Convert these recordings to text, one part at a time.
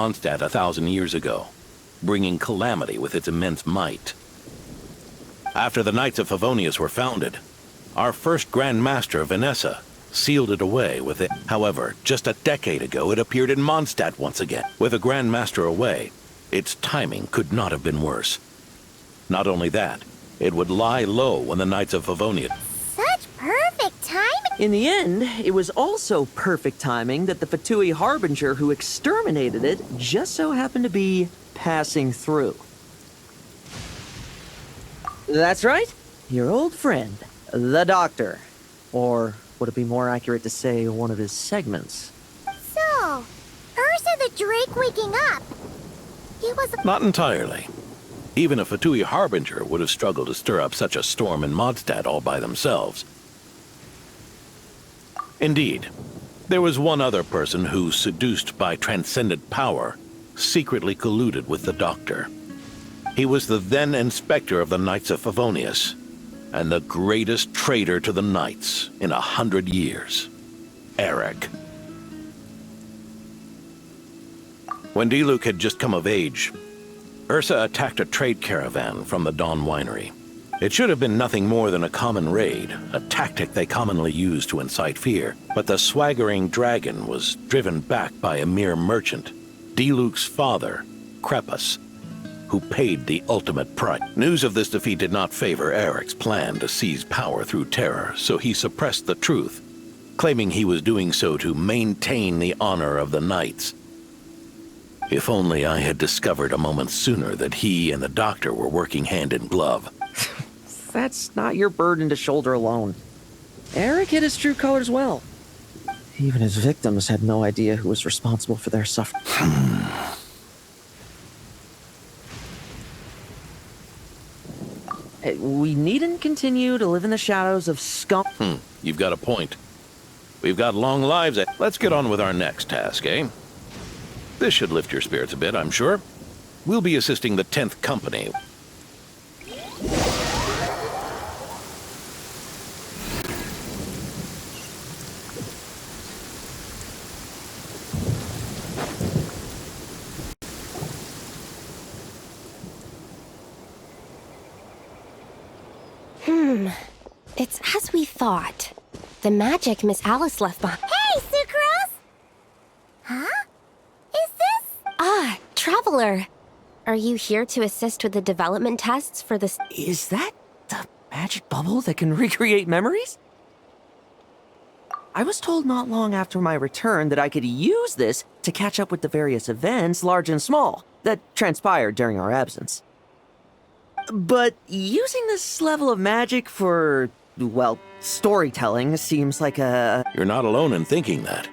Mondstadt 1,000 years ago, bringing calamity with its immense might. After the Knights of Favonius were founded, our first Grand Master, Vanessa, sealed it away with it. However, just a decade ago, it appeared in Mondstadt once again. With a Grand Master away, its timing could not have been worse. Not only that, it would lie low when the Knights of Favonius... Such perfect timing! In the end, it was also perfect timing that the Fatui Harbinger who exterminated it just so happened to be passing through. That's right, your old friend, the Doctor. Or would it be more accurate to say one of his segments? So, Ursa the Drake waking up. He was... Not entirely. Even a Fatui Harbinger would have struggled to stir up such a storm in Mondstadt all by themselves. Indeed, there was one other person who, seduced by transcendent power, secretly colluded with the Doctor. He was the then Inspector of the Knights of Favonius, and the greatest traitor to the Knights in 100 years, Eric. When Diluc had just come of age, Ursa attacked a trade caravan from the Dawn Winery. It should have been nothing more than a common raid, a tactic they commonly use to incite fear, but the swaggering dragon was driven back by a mere merchant, Diluc's father, Crepus, who paid the ultimate price. News of this defeat did not favor Eric's plan to seize power through terror, so he suppressed the truth, claiming he was doing so to maintain the honor of the Knights. If only I had discovered a moment sooner that he and the Doctor were working hand in glove. That's not your burden to shoulder alone. Eric hid his true colors well. Even his victims had no idea who was responsible for their suffering. We needn't continue to live in the shadows of scum. You've got a point. We've got long lives. Let's get on with our next task, eh? This should lift your spirits a bit, I'm sure. We'll be assisting the 10th Company. It's as we thought. The magic Miss Alice left behind. Hey, Sucrose! Huh? Is this... Ah, Traveler. Are you here to assist with the development tests for this... Is that the magic bubble that can recreate memories? I was told not long after my return that I could use this to catch up with the various events, large and small, that transpired during our absence. But using this level of magic for, well, storytelling seems like a... You're not alone in thinking that.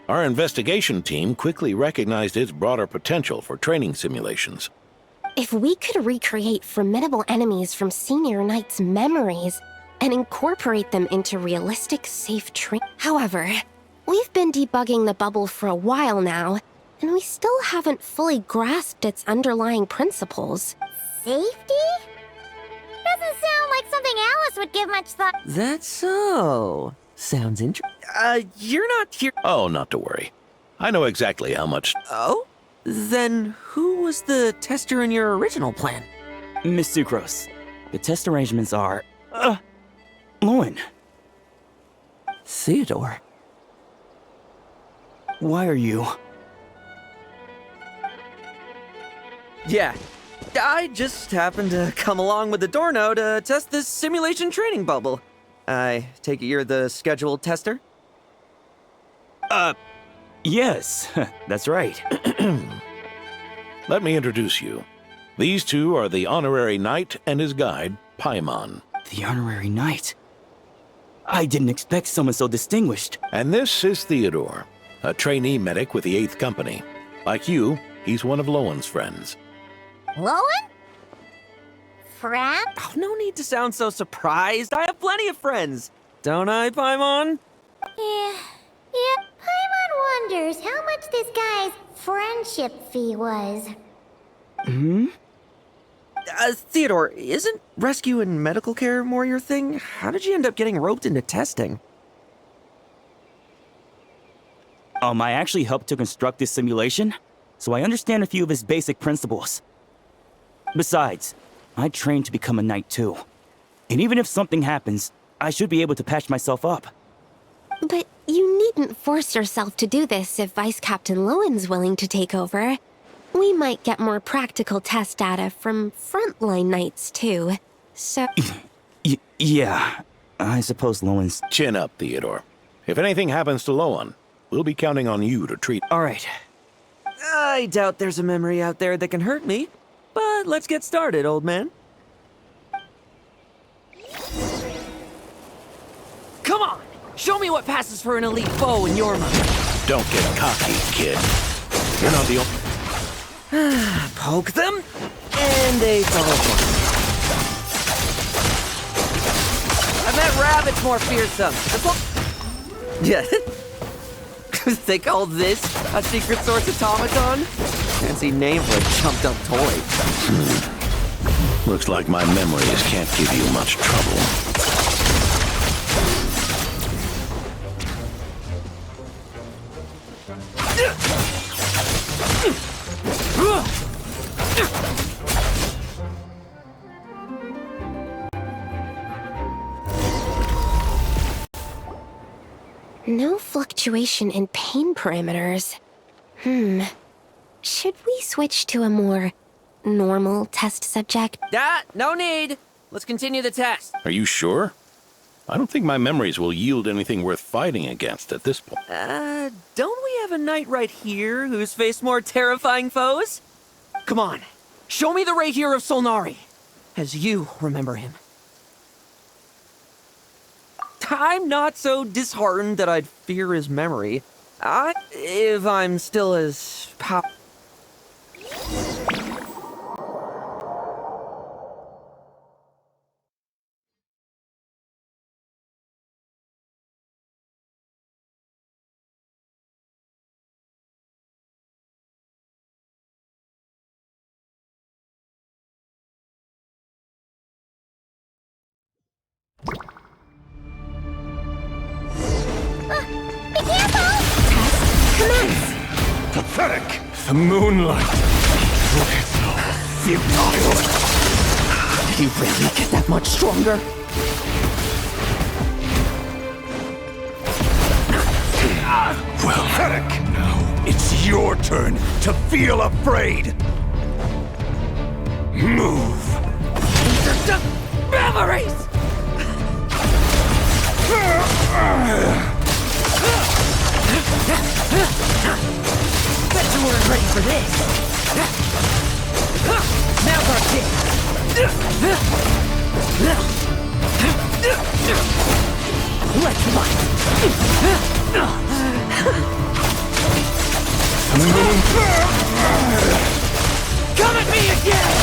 Our investigation team quickly recognized its broader potential for training simulations. If we could recreate formidable enemies from Senior Knight's memories and incorporate them into realistic, safe training... However, we've been debugging the bubble for a while now, and we still haven't fully grasped its underlying principles. Safety? Doesn't sound like something Alice would give much thought. That's so. Sounds interesting. You're not here... Oh, not to worry. I know exactly how much... Oh? Then who was the tester in your original plan? Miss Sucrose, the test arrangements are... Lauren. Theodore. Why are you... Yeah. I just happened to come along with the Dorno to test this simulation training bubble. I take it you're the scheduled tester? Yes, that's right. Let me introduce you. These two are the honorary knight and his guide, Paimon. The honorary knight. I didn't expect someone so distinguished. And this is Theodore, a trainee medic with the 8th Company. Like you, he's one of Lowen's friends. Lowen? Friend? Oh, no need to sound so surprised. I have plenty of friends. Don't I, Paimon? Yeah. Paimon wonders how much this guy's friendship fee was. Theodore, isn't rescue and medical care more your thing? How did you end up getting roped into testing? I actually helped to construct this simulation. so I understand a few of his basic principles. Besides, I trained to become a knight too. And even if something happens, I should be able to patch myself up. But you needn't force yourself to do this if Vice Captain Lowen's willing to take over. We might get more practical test data from frontline knights too. So... Yeah, I suppose Lowen's... Chin up, Theodore. If anything happens to Lowen, we'll be counting on you to treat... All right. I doubt there's a memory out there that can hurt me. But let's get started, old man. Come on! Show me what passes for an elite foe in your mind. Don't get cocky, kid. You're not the only... Poke them, and they fall apart. I bet rabbits more fearsome. Yeah. They call this a secret source automaton? Fancy name for a chumped up toy. Looks like my memories can't give you much trouble. no fluctuation in pain parameters. Should we switch to a more normal test subject? No need. Let's continue the test. Are you sure? I don't think my memories will yield anything worth fighting against at this point. Don't we have a knight right here who's faced more terrifying foes? Come on, show me the rapier of SoniMoRami, as you remember him. I'm not so disheartened that I'd fear his memory. If I'm still as Pathetic! The moonlight! Look at futile! Did you really get that much stronger? Well, pathetic! Now it's your turn to feel afraid! Move! These are just memories! Bet you weren't ready for this. Now's our chance. Let's fight. Come at me again!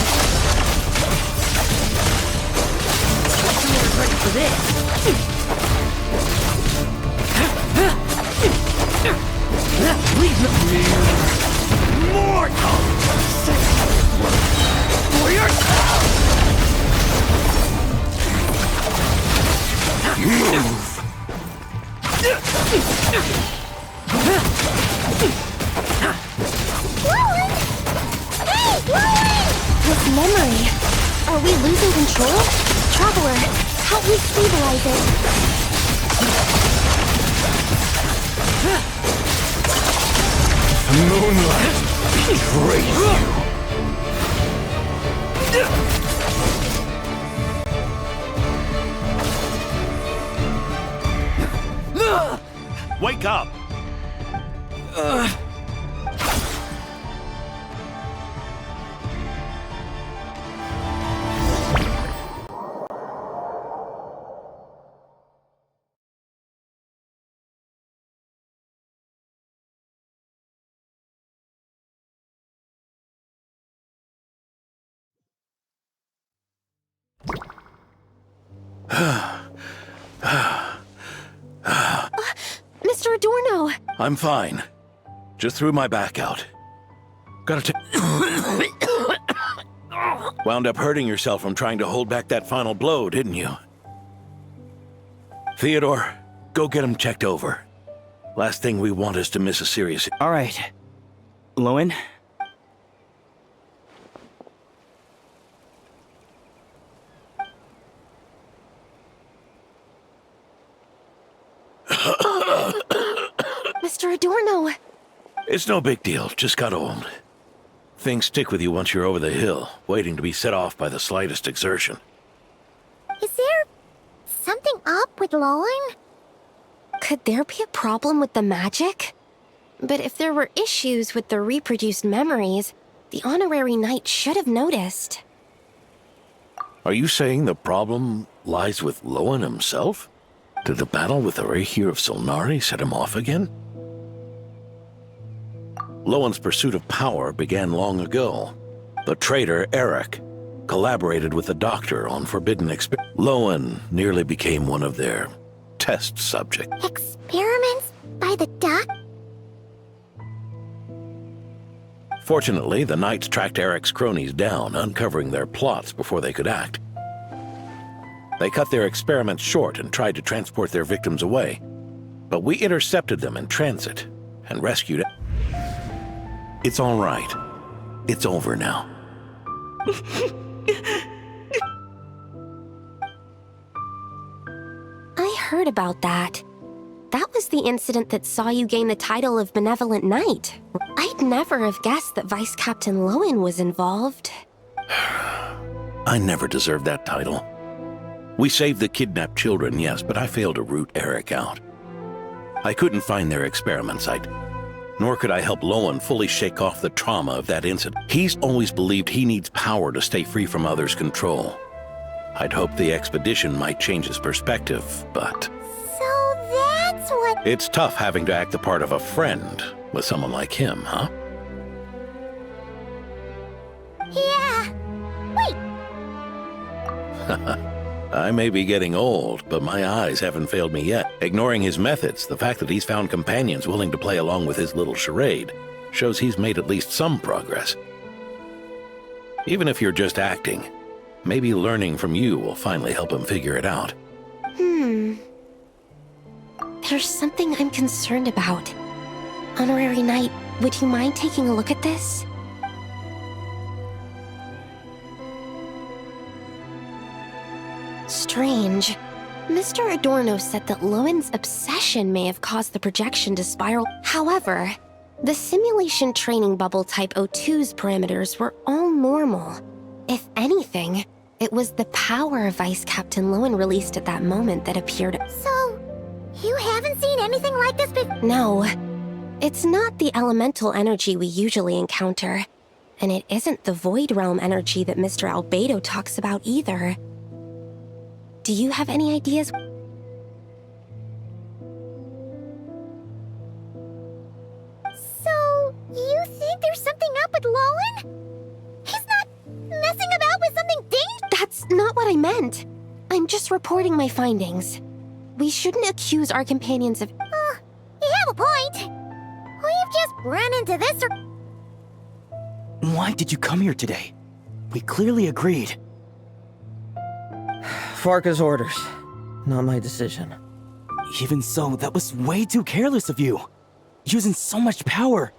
Bet you weren't ready for this. Leave me mortal! For yourself! Move! Lowen! Hey, Lowen! This memory. Are we losing control? Traveler, help me stabilize it. The moonlight betrays you! Wake up! Mr. Adorno! I'm fine. Just threw my back out. Wound up hurting yourself from trying to hold back that final blow, didn't you? Theodore, go get him checked over. Last thing we want is to miss a serious... All right. Lowen, It's no big deal, just got old. Things stick with you once you're over the hill, waiting to be set off by the slightest exertion. Is there something up with Lowen? Could there be a problem with the magic? But if there were issues with the reproduced memories, the honorary knight should have noticed. Are you saying the problem lies with Lowen himself? Did the battle with the Reikir of Solnari set him off again? Lowen's pursuit of power began long ago. The traitor, Eric, collaborated with the doctor on forbidden experiments. Lowen nearly became one of their test subjects. Experiments by the doc? Fortunately, the knights tracked Eric's cronies down, uncovering their plots before they could act. They cut their experiments short and tried to transport their victims away. But we intercepted them in transit and rescued it. It's all right. It's over now. I heard about that. That was the incident that saw you gain the title of Benevolent Knight. I'd never have guessed that Vice Captain Lowen was involved. I never deserved that title. We saved the kidnapped children, yes, but I failed to root Eric out. I couldn't find their experiment site, nor could I help Lowen fully shake off the trauma of that incident. He's always believed he needs power to stay free from others' control. I'd hoped the expedition might change his perspective, but... So that's what... It's tough having to act the part of a friend with someone like him, huh? Yeah. Wait. I may be getting old, but my eyes haven't failed me yet. Ignoring his methods, the fact that he's found companions willing to play along with his little charade shows he's made at least some progress. Even if you're just acting, maybe learning from you will finally help him figure it out. There's something I'm concerned about. Honorary Knight, would you mind taking a look at this? Strange. Mr. Adorno said that Lowen's obsession may have caused the projection to spiral. However, the simulation training bubble type O2's parameters were all normal. If anything, it was the power Vice Captain Lowen released at that moment that appeared. So, you haven't seen anything like this before? No, it's not the elemental energy we usually encounter. And it isn't the Void Realm energy that Mr. Albedo talks about either. Do you have any ideas? So, you think there's something up with Lowen? He's not messing about with something dangerous? That's not what I meant. I'm just reporting my findings. We shouldn't accuse our companions of... You have a point. We've just run into this or... Why did you come here today? We clearly agreed. Farka's orders. Not my decision. Even so, that was way too careless of you. Using so much power.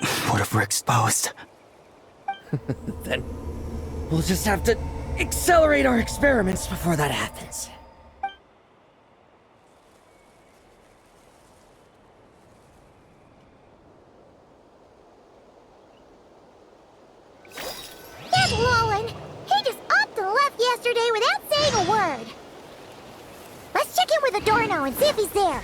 What if we're exposed? Then we'll just have to accelerate our experiments before that happens. That Lowen! He just upped and left yesterday without saying a word. Let's check in with Adorno and see if he's there.